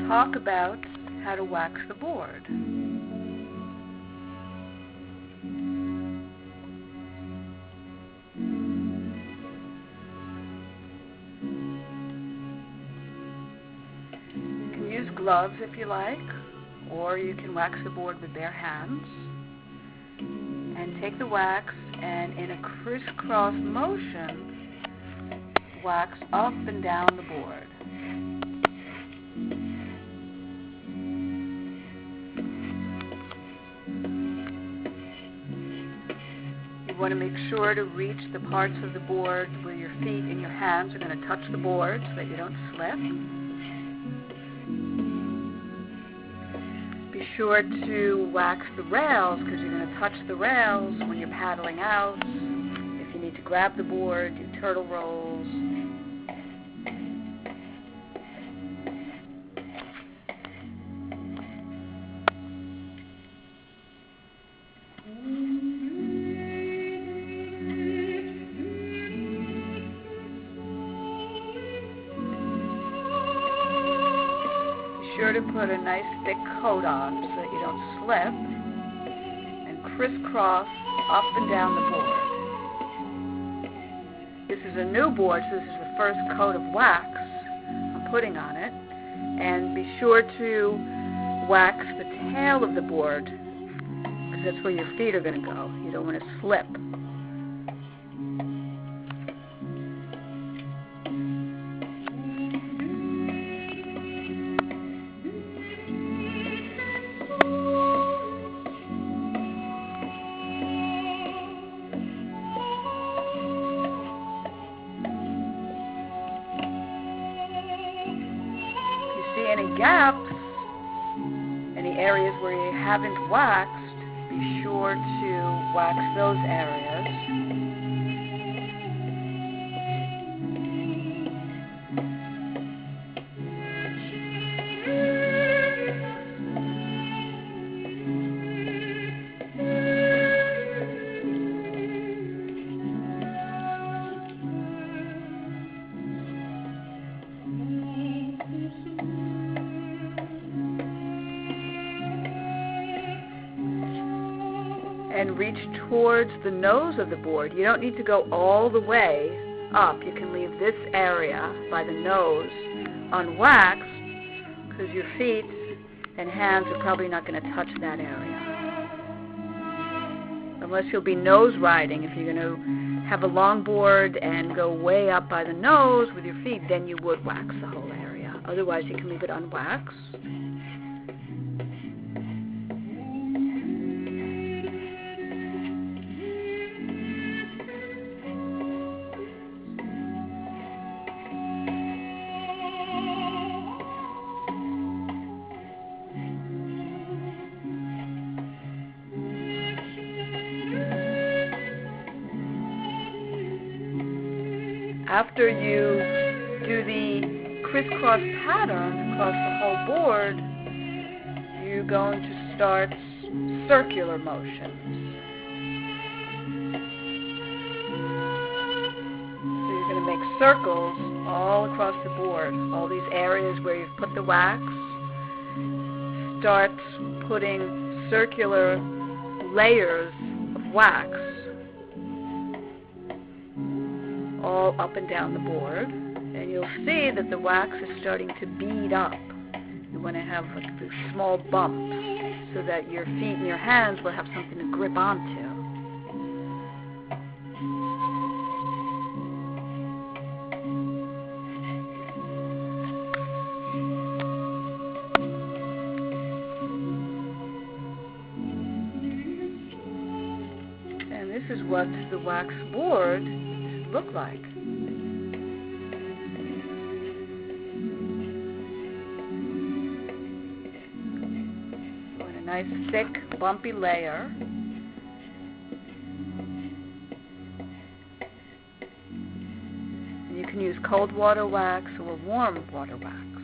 talk about how to wax the board. You can use gloves if you like, or you can wax the board with bare hands. And take the wax and in a crisscross motion, wax up and down the board. You want to make sure to reach the parts of the board where your feet and your hands are going to touch the board so that you don't slip. Be sure to wax the rails because you're going to touch the rails when you're paddling out. If you need to grab the board, do turtle rolls. Sure to put a nice thick coat on so that you don't slip, and crisscross up and down the board. This is a new board, so this is the first coat of wax I'm putting on it. And be sure to wax the tail of the board because that's where your feet are going to go. You don't want to slip. Any gaps, any areas where you haven't waxed, be sure to wax those areas. And reach towards the nose of the board. You don't need to go all the way up. You can leave this area by the nose unwaxed because your feet and hands are probably not going to touch that area. Unless you'll be nose riding. If you're going to have a long board and go way up by the nose with your feet, then you would wax the whole area. Otherwise, you can leave it unwaxed. After you do the crisscross pattern across the whole board, you're going to start circular motions. So you're going to make circles all across the board, all these areas where you've put the wax. Start putting circular layers of wax all up and down the board, and you'll see that the wax is starting to bead up. You want to have like this small bump so that your feet and your hands will have something to grip onto. And this is what the wax board look like. So in a nice thick bumpy layer. And you can use cold water wax or warm water wax.